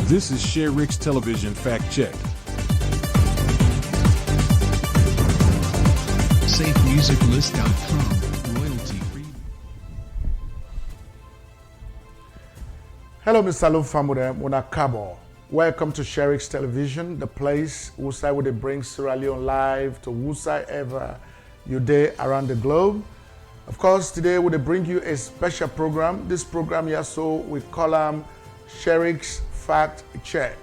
This is Sherix Television Fact Check. SafeMusicList.com, royalty free. Hello, Mr. Lufamude Munakabo. Welcome to Sherix Television, the place where they bring Sierra Leone live to whosoever you day around the globe. Of course, today we bring you a special program. This program here, so we call them Sherix Fact Check.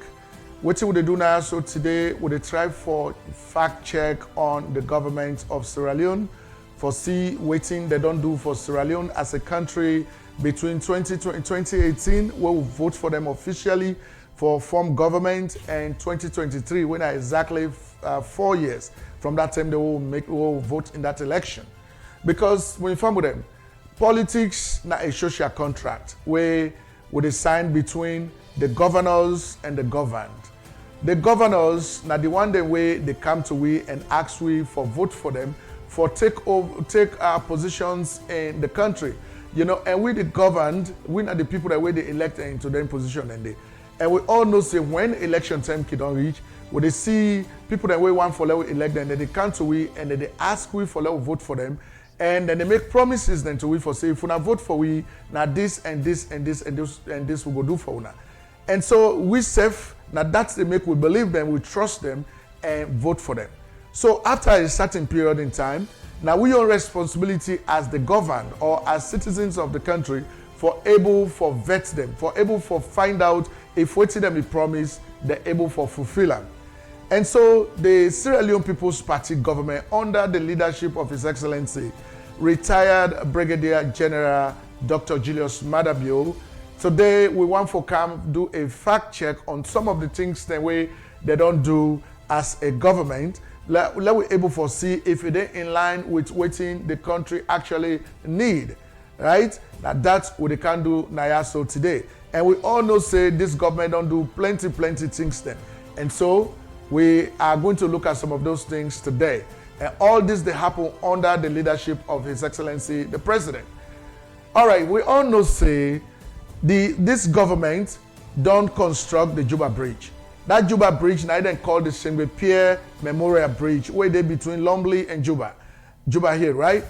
What we do now, so today we try for fact check on the government of Sierra Leone, for see waiting they don't do for Sierra Leone as a country between 2020 and 2018, where we vote for them officially for form government, and 2023, when are exactly 4 years from that time they will vote in that election. Because when you farm with them, politics not a social contract where they sign between the governors and the governed. The governors now the one the way they come to we and ask we for vote for them for take our positions in the country, you know, and we the governed, we not the people that way they elect into their position and we all know say when election time don't reach, when they see people that way want for level elect them, then they come to we and then they ask we for level vote for them. And then they make promises then to we for say if we not vote for we, now this and this and this and this and this we go do for una. And so we safe, now that's they make we believe them, we trust them and vote for them. So after a certain period in time, now we own responsibility as the governed or as citizens of the country for able for vet them, for able for find out if what them we promise, they're able for fulfill them. And so the Sierra Leone People's Party government, under the leadership of His Excellency, retired Brigadier-General Dr. Julius Maada Bio, today we want to come do a fact check on some of the things the way they don't do as a government. Let we able to see if they're in line with what the country actually need, right? Now that's what they can do now so today. And we all know say this government don't do plenty things then. And so we are going to look at some of those things today. And all this they happen under the leadership of His Excellency, the President. All right, we all know say this government don't construct the Juba Bridge. That Juba Bridge now then called the Sengbe Pierre Memorial Bridge, where they between Lombly and Juba. Juba here, right?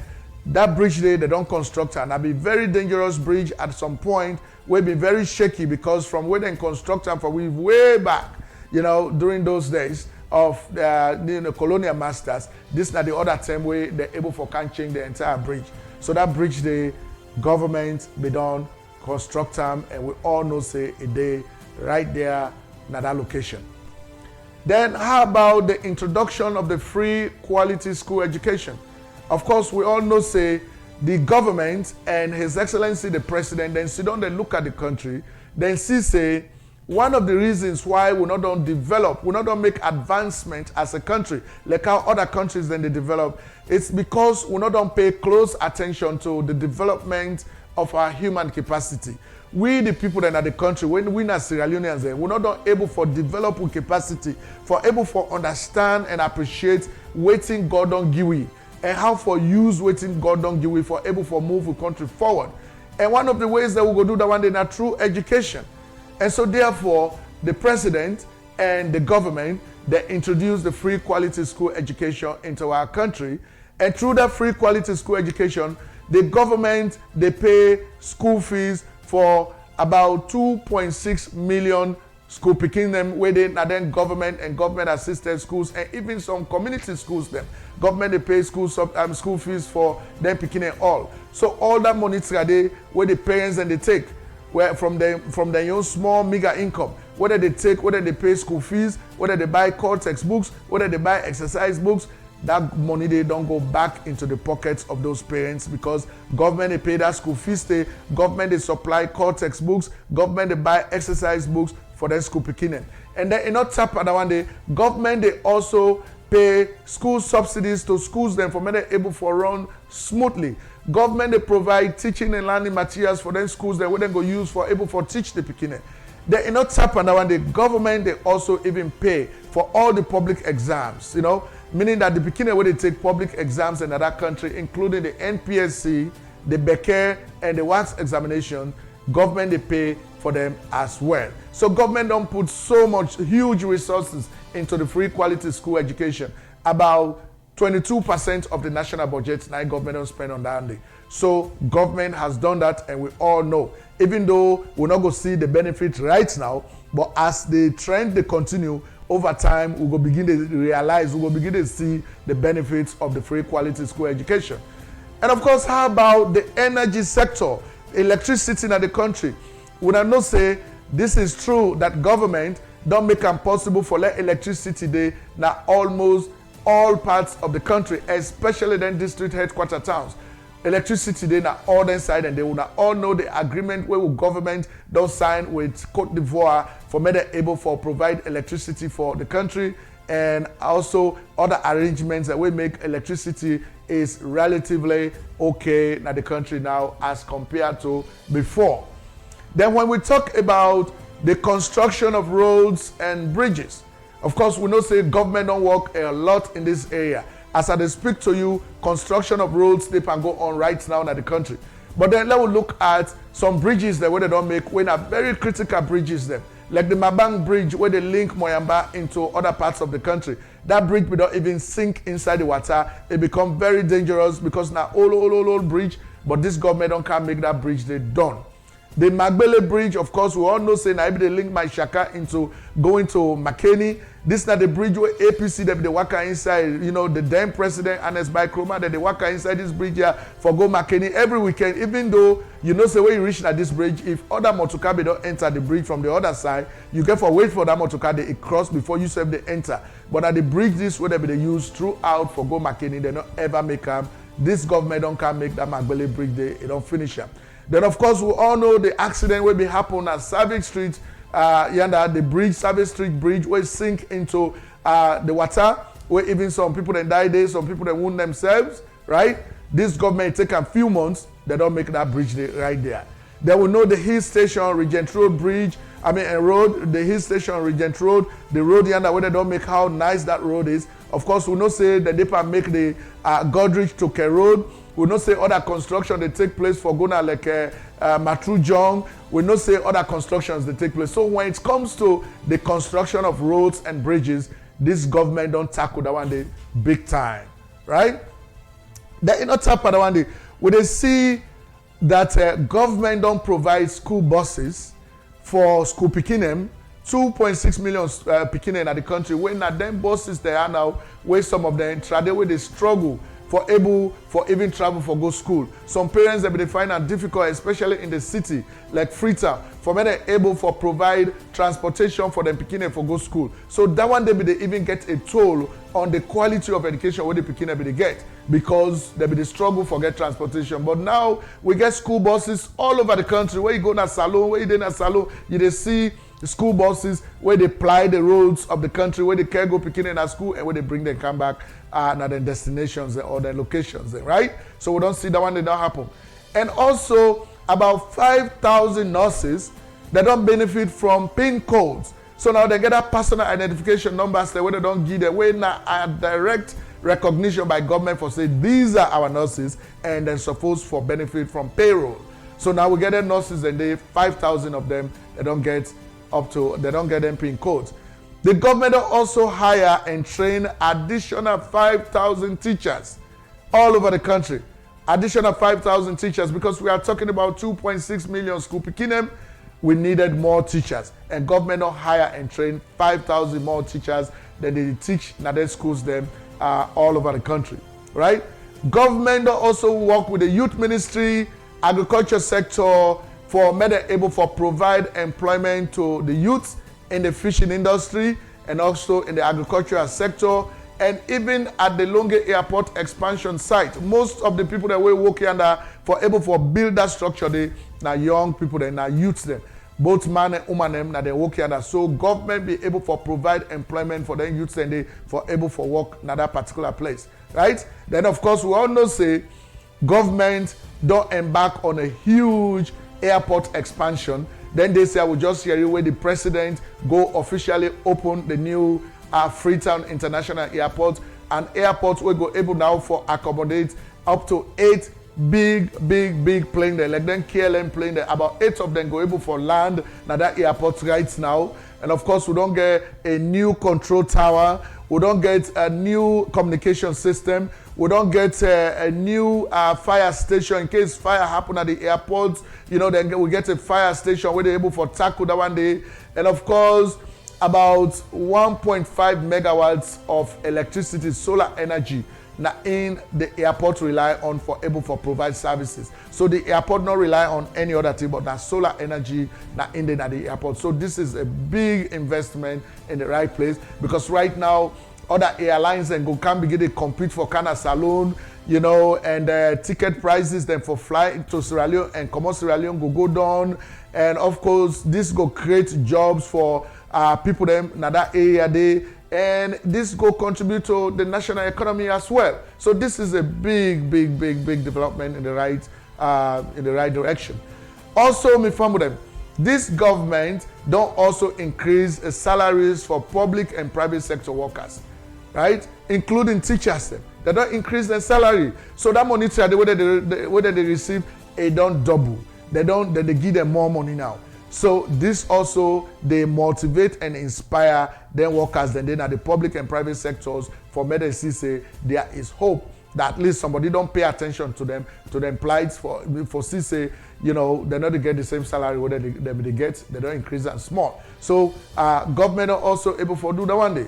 That bridge there, they don't construct and be very dangerous bridge at some point, will be very shaky because from where they construct and for we way back, you know, during those days of the colonial masters, this is not the other time where they're able for can change the entire bridge. So that bridge the government be done construct them, and we all know say a day right there in that location. Then how about the introduction of the free quality school education? Of course, we all know say the government and His Excellency the President then sit down and look at the country, then see say one of the reasons why we not don't develop, we not don't make advancement as a country, like how other countries then they develop, it's because we not don't pay close attention to the development of our human capacity. We the people that are the country, when we as Sierra Leoneans, we're not don't able for develop capacity, for able for understand and appreciate waiting God don't give we, and how for use waiting God don't give we for able for move the country forward. And one of the ways that we go do that one day now through education. And so therefore, the President and the government, they introduced the free quality school education into our country. And through that free quality school education, the government, they pay school fees for about 2.6 million school picking them where they now then government and government assisted schools and even some community schools them. Government they pay school fees for them picking it all. So all that money today where the parents and they take where from their own small meager income, whether they take, whether they pay school fees, whether they buy core textbooks, whether they buy exercise books, that money they don't go back into the pockets of those parents because government they pay that school fees, government they supply core textbooks, government they buy exercise books for their school picking. And then in not tap another one day, government they also pay school subsidies to schools then for men able for run smoothly. Government they provide teaching and learning materials for them schools that we then go use for able for teach the picking. They not tap another one day, government they also even pay for all the public exams, you know, meaning that the beginning where they take public exams in other country, including the NPSC, the Becker, and the WACS examination, government they pay for them as well. So government don't put so much huge resources into the free quality school education. About 22% of the national budget now government don't spend on that day. So government has done that, and we all know. Even though we're not going to see the benefit right now, but as the trend they continue, over time we will begin to realize, we will begin to see the benefits of the free quality school education. And of course, how about the energy sector, electricity in the country? We don't say this is true that government don't make it possible for electricity day now almost all parts of the country, especially then district headquarter towns. Electricity day now all the side, and they will all know the agreement where government don't sign with Cote d'Ivoire for me they're able for provide electricity for the country, and also other arrangements that will make electricity is relatively okay in the country now as compared to before. Then when we talk about the construction of roads and bridges, of course we know say government don't work a lot in this area. As I speak to you, construction of roads they can go on right now in the country. But then let's look at some bridges that where they don't make, when are very critical bridges them. Like the Mabang Bridge where they link Moyamba into other parts of the country. That bridge will not even sink inside the water. It becomes very dangerous because now old bridge, but this government don't can make that bridge they done. The Magbele Bridge, of course, we all know say now they link my Shaka into going to Makeni. This is not the bridge where APC they work inside, you know, the then president Ernest Bai Kroma, they work inside this bridge here for go Makeni every weekend, even though you know say when you reach at this bridge, if other motorcar don't enter the bridge from the other side, you get for wait for that motorcar they cross before you serve they enter. But at the bridge this way they use throughout for go Makeni, they don't ever make them. This government don't can make that Magbele Bridge they don't finish them. Then of course we all know the accident will be happen at Savage Street, the bridge, Savage Street Bridge, will sink into the water, where even some people that die there, some people that wound themselves, right? This government take a few months, they don't make that bridge right there. They will know the Hill Station, Regent Road Bridge, the Hill Station, Regent Road, the road where they don't make how nice that road is. Of course, we know say that they can make the Godrich to K Road. We know say other construction they take place for Gona like Matru Jong. We know say other constructions they take place. So when it comes to the construction of roads and bridges, this government don't tackle that one day big time, right? They not tackle that one day. We they see that government don't provide school buses for school Pikinem, 2.6 million Pikinem in the country. When at them buses they are now, where some of them try where they struggle for even travel for go school. Some parents they find it difficult, especially in the city like Freetown, for when they're able for provide transportation for them Pikine for go school. So that one they even get a toll on the quality of education where the Pikine they get, because they be the struggle for get transportation. But now we get school buses all over the country. Where you go na salon, where you dey na salon, you dey see the school buses where they ply the roads of the country, where they can go picking in at school, and where they bring them come back at their destinations or their locations, right? So we don't see that one, they don't happen. And also about 5,000 nurses that don't benefit from PIN codes. So now they get a personal identification numbers where they don't give them, where now a direct recognition by government for say these are our nurses, and they're supposed for benefit from payroll. So now we get the nurses, and they 5,000 of them they don't get them PIN codes. The government also hire and train additional 5,000 teachers all over the country. Additional 5,000 teachers, because we are talking about 2.6 million school Pikinem. We needed more teachers, and government don't hire and train 5,000 more teachers that they teach in their schools them all over the country, right? Government also work with the youth ministry, agriculture sector, for better able for provide employment to the youth in the fishing industry and also in the agricultural sector, and even at the Longe Airport expansion site. Most of the people that were working under for able for build that structure, they now young people, they now youths them. Both man and woman them now they working under. So government be able for provide employment for the youths, and they for able for work in that particular place, right? Then of course we all know say government don't embark on a huge airport expansion. Then they say I will just hear you where the president go officially open the new Freetown International Airport, and airports will go able now for accommodate up to 8 big plane there, like then KLM plane there. About 8 of them go able for land now that airport right now. And of course, we don't get a new control tower. We don't get a new communication system. We don't get a new fire station in case fire happen at the airport. You know, then we get a fire station where they're able for tackle that one day. And of course, about 1.5 megawatts of electricity, solar energy, now in the airport rely on for able for provide services. So the airport not rely on any other thing but now solar energy now in the airport. So this is a big investment in the right place, because right now other airlines and go can begin to compete for Kana Salon, you know, and ticket prices then for flight to Sierra Leone and come on Sierra Leone go down. And of course this go create jobs for people them in that area there. And this go contribute to the national economy as well. So this is a big development in the right direction. Also, me from them, this government don't also increase salaries for public and private sector workers, right? Including teachers. They don't increase their salary. So that money the way they receive, it don't double. They give them more money now. So this also, they motivate and inspire their workers then at the public and private sectors for medicine. Say there is hope that at least somebody don't pay attention to them plight for say, you know, they're not to get the same salary whether they get, they don't increase that small. So government are also able to do that one day.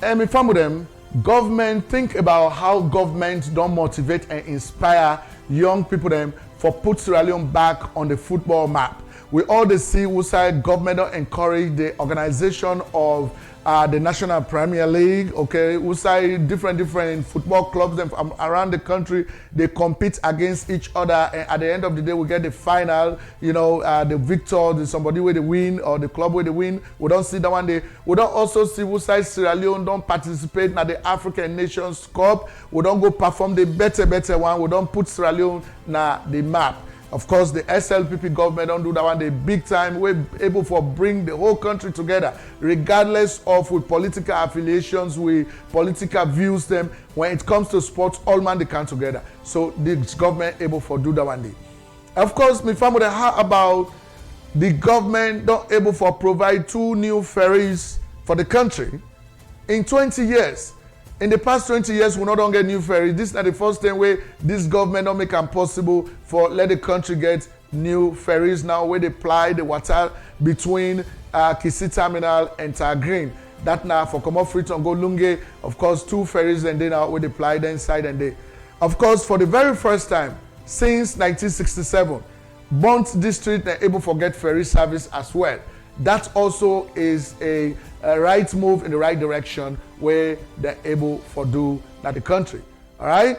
And if I'm with them, government think about how government don't motivate and inspire young people them for put Sierra Leone back on the football map. We all see Wusai government encourage the organization of the National Premier League. Okay, Wusai different football clubs from around the country, they compete against each other, and at the end of the day we get the final. You know, the victor, somebody where they win or the club where they win. We don't see that one day. We don't also see Wusai Sierra Leone don't participate in the African Nations Cup. We don't go perform the better one. We don't put Sierra Leone na the map. Of course, the SLPP government don't do that one. They big time. We're able to bring the whole country together, regardless of with political affiliations, with political views. Them when it comes to sports, all man they come together. So this government able to do that one day. Of course, my family, how about the government not able to provide 2 new ferries for the country in 20 years? In the past 20 years, we not get new ferries. This is not the first time where this government don't make it possible for let the country get new ferries now where they ply the water between Kisi Terminal and Tagreen. That now for come off Freetown, go Lunge, of course, 2 ferries and then now where they ply the inside and they. Of course, for the very first time since 1967, Bont District are able to get ferry service as well. That also is a right move in the right direction where they're able to do that the country. All right?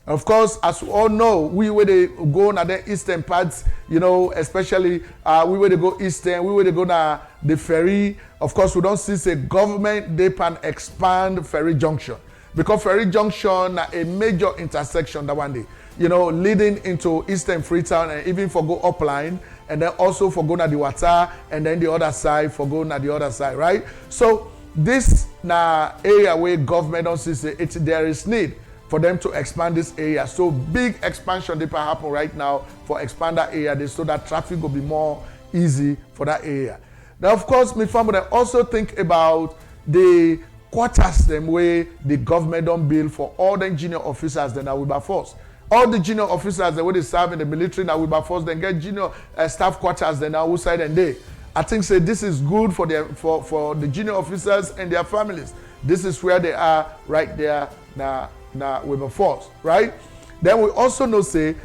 Of course, as we all know, we where they go na the eastern parts, you know, especially we where they go eastern, we where they go na the ferry. Of course, we don't see say government they can expand Ferry Junction, because Ferry Junction na a major intersection that one day, you know, leading into Eastern Freetown and even for go upline, and then also for go na the water, and then the other side for go na the other side, right? So this na area where government don't see say there is need for them to expand this area. So big expansion they can happen right now for expand that area so that traffic will be more easy for that area. Now, of course, me family also think about the quarters them way the government don't build for all the junior officers that are Wilberforce. All the junior officers that they serve in the military now Wilberforce, then get junior staff quarters then outside and they. I think say this is good for the junior officers and their families. This is where they are right there now Wilberforce, right? Then we also know say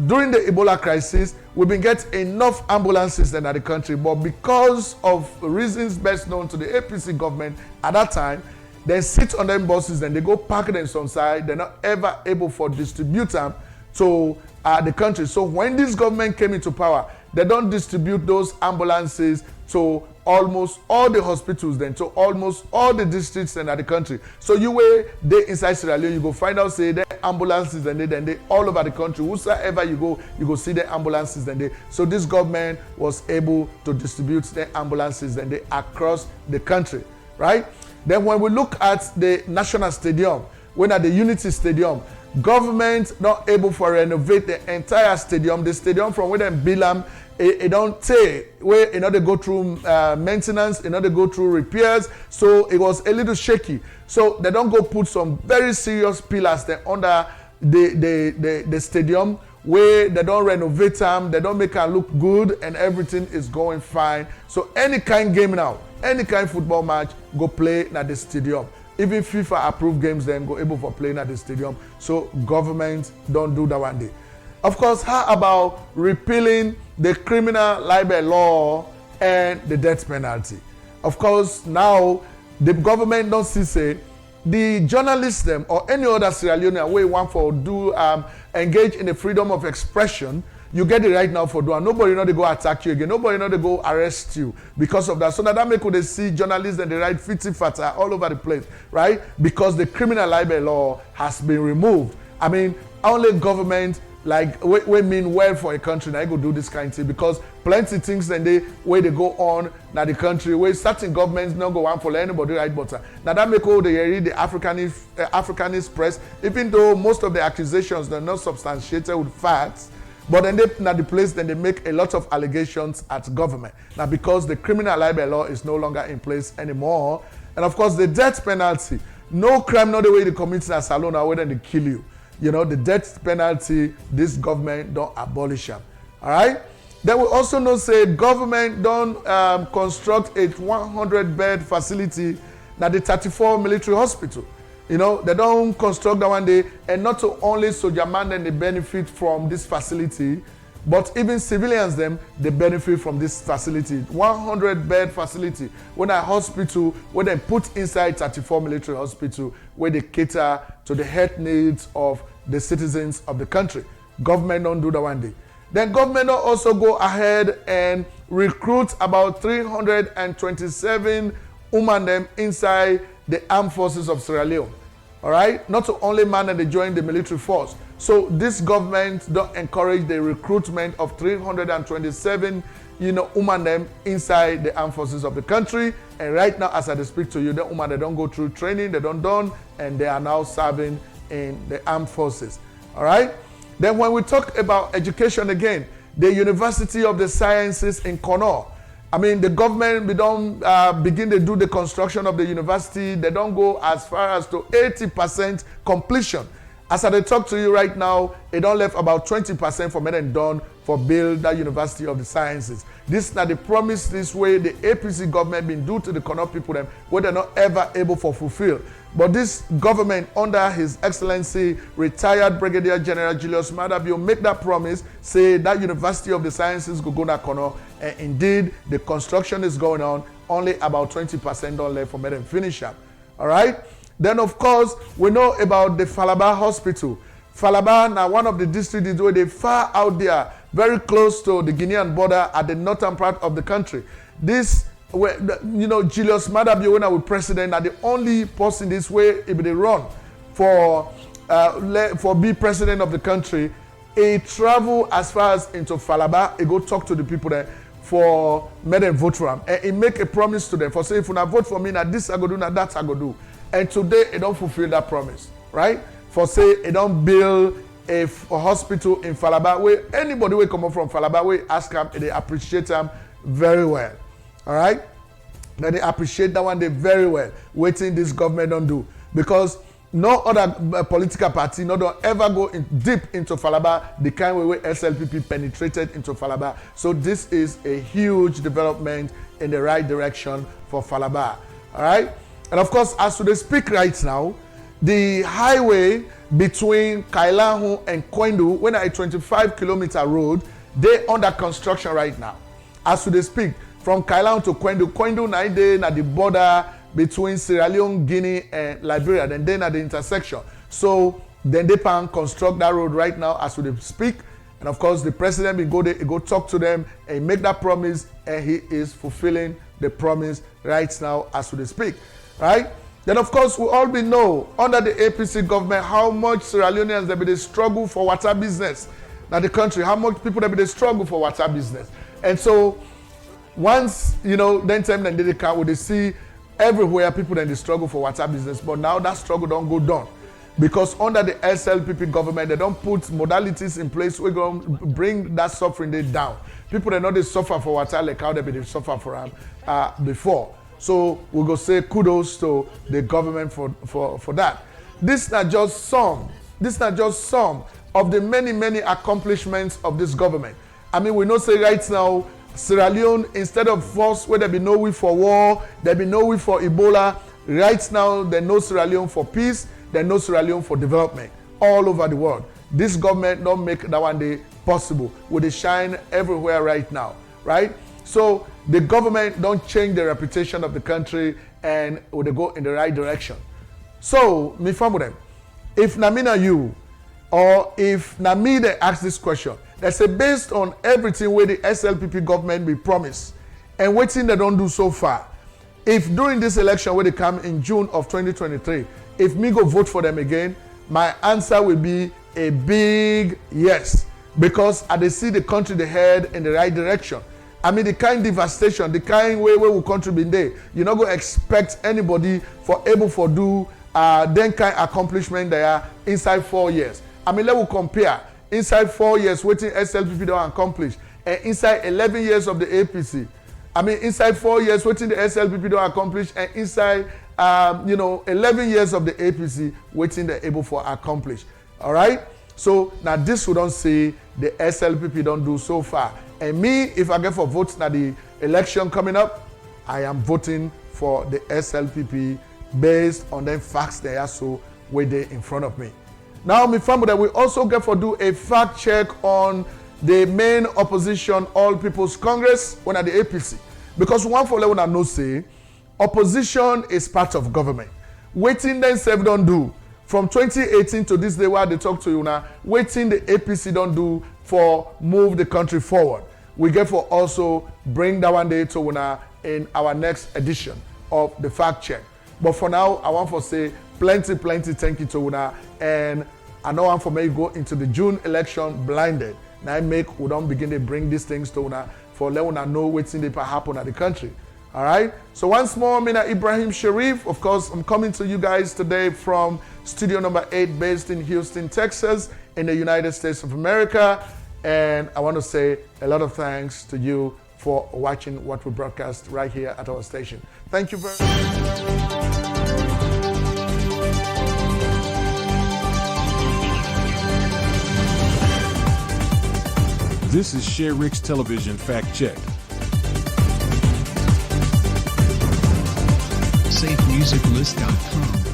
during the Ebola crisis, we've been getting enough ambulances in the country, but because of reasons best known to the APC government at that time, they sit on them buses and they go park them some side. They're not ever able to distribute them to the country. So when this government came into power, they don't distribute those ambulances to almost all the hospitals then, to almost all the districts in the country. So you were there inside Sierra Leone, you go find out say the ambulances and they all over the country. Whosoever you go see the ambulances and they. So this government was able to distribute the ambulances and they across the country, right? Then when we look at the National Stadium, when at the Unity Stadium, government not able to renovate the entire stadium. The stadium from where them build them, it don't take where they go through maintenance, they go through repairs. So it was a little shaky. So they don't go put some very serious pillars there under the stadium, where they don't renovate them, they don't make them look good, and everything is going fine. So any kind game now, any kind football match, go play at the stadium. Even FIFA approved games then go able for playing at the stadium. So government don't do that one day. Of course, how about repealing the criminal libel law and the death penalty? Of course, now the government don't see say the journalists them or any other Sierra Leonean way want for do engage in the freedom of expression. You get it right now for doing. Nobody know they go attack you again. Nobody know they go arrest you because of that. So that make they see journalists and they write fitty fata all over the place, right? Because the criminal libel law has been removed. I mean, only government like we mean well for a country now go do this kind of thing, because plenty things and they where they go on now the country where certain governments not go on for anybody right butter. Now that make all the read the Africanist press, even though most of the accusations are not substantiated with facts. But then they now the place then they make a lot of allegations at government. Now because the criminal libel law is no longer in place anymore. And of course the death penalty. No crime, not the way they commit in Salon or when they kill you. You know, the death penalty, this government don't abolish them. All right? Then we also know say government don't construct a 100-bed facility at the 34 military hospital. You know, they don't construct that one day, and not only soldier man then they benefit from this facility, but even civilians them they benefit from this facility. 100-bed facility when a hospital where they put inside 34 military hospital where they cater to the health needs of the citizens of the country. Government don't do that one day. Then government don't also go ahead and recruit about 327 women them inside the armed forces of Sierra Leone. All right, not only man and they join the military force. So this government don't encourage the recruitment of 327, women them inside the armed forces of the country. And right now, as I speak to you, the women they don't go through training, they don't done, and they are now serving in the armed forces. All right. Then when we talk about education again, the University of the Sciences in Connaught. I mean, the government, we don't begin to do the construction of the university. They don't go as far as to 80% completion. As I talk to you right now, it don't left about 20% for made and done for build that University of the Sciences. This is not the promise this way the APC government been do to the Connaught people them, where they're not ever able to fulfill. But this government, under His Excellency, retired Brigadier-General Julius Maada Bio, make that promise, say that University of the Sciences go to Connaught, and indeed the construction is going on. Only about 20% don't left for me to finish up. All right. Then of course we know about the Falaba Hospital. Falaba now one of the districts where they far out there, very close to the Guinean border at the northern part of the country. This where Julius Maada Bio when I was president are the only person this way if they run for be president of the country. He travel as far as into Falaba, he go talk to the people there for make them vote for him. And he make a promise to them for say if you not vote for me, now this I go do, now that I go do. And today he don't fulfill that promise, right? For say he don't build a hospital in Falaba where anybody will come up from Falaba will ask him, they appreciate him very well. All right? Then they appreciate that one day very well. Waiting this government don't do. Because no other political party don't ever go deep into Falaba the kind way SLPP penetrated into Falaba. So this is a huge development in the right direction for Falaba. All right? And of course, as we speak right now, the highway between Kailahu and Kwendu, when a 25-kilometer road, they under construction right now. As we speak, from Kailahu to Kwendu now they at the border between Sierra Leone, Guinea, and Liberia, and then at the intersection. So then they can construct that road right now as we speak. And of course, the president will go there, he go talk to them, and make that promise, and he is fulfilling the promise right now as we speak. Right? Then of course we all know under the APC government how much Sierra Leoneans they struggle for water business. Now the country, how much people they struggle for water business. And so once then time then they can they see everywhere people then they struggle for water business. But now that struggle don't go down. because under the SLPP government, they don't put modalities in place we're going to bring that suffering day down. People that know they suffer for what like how they suffer for them before. So we go say kudos to the government for that. This is not just some of the many accomplishments of this government. I mean, we know say right now, Sierra Leone, instead of force where there be no way for war, there be no way for Ebola, right now there no Sierra Leone for peace, there no Sierra Leone for development all over the world. This government don't make that one day possible. Will they shine everywhere right now, right? So the government don't change the reputation of the country and will they go in the right direction. So, me from them, if Namina you, or if Nami they ask this question, they say based on everything where the SLPP government be promised and waiting they don't do so far, if during this election where they come in June of 2023, if me go vote for them again, my answer will be a big yes, because I they see the country they head in the right direction. I mean, the kind devastation, the kind way we country been there, you're not going to expect anybody for able for do then kind accomplishment there inside 4 years. I mean, let us compare inside 4 years waiting SLPP don't accomplish, and inside 11 years of the APC. I mean, inside 4 years waiting the SLPP don't accomplish, and inside 11 years of the APC waiting they're able for accomplish. All right. So now this we don't see the SLPP don't do so far. And me, if I get for votes now the election coming up, I am voting for the SLPP based on the facts they are so way there in front of me. Now, me family, that we also get for do a fact check on the main opposition All People's Congress when at the APC. Because one for let know say, opposition is part of government. Waiting then self don't do. From 2018 to this day where they talk to you now, waiting the APC don't do for move the country forward. We get for also bring that one day to una in our next edition of the fact check. But for now, I want to say plenty thank you to una, and I know I'm for me go into the June election blinded. Now I make we don't begin to bring these things to una for let una know what's in the happen at the country. All right. So once more, Mina Ibrahim Sharif. Of course, I'm coming to you guys today from studio number 8, based in Houston, Texas, in the United States of America. And I want to say a lot of thanks to you for watching what we broadcast right here at our station. Thank you very much. This is Sherix Television Fact Check. SafeMusicList.com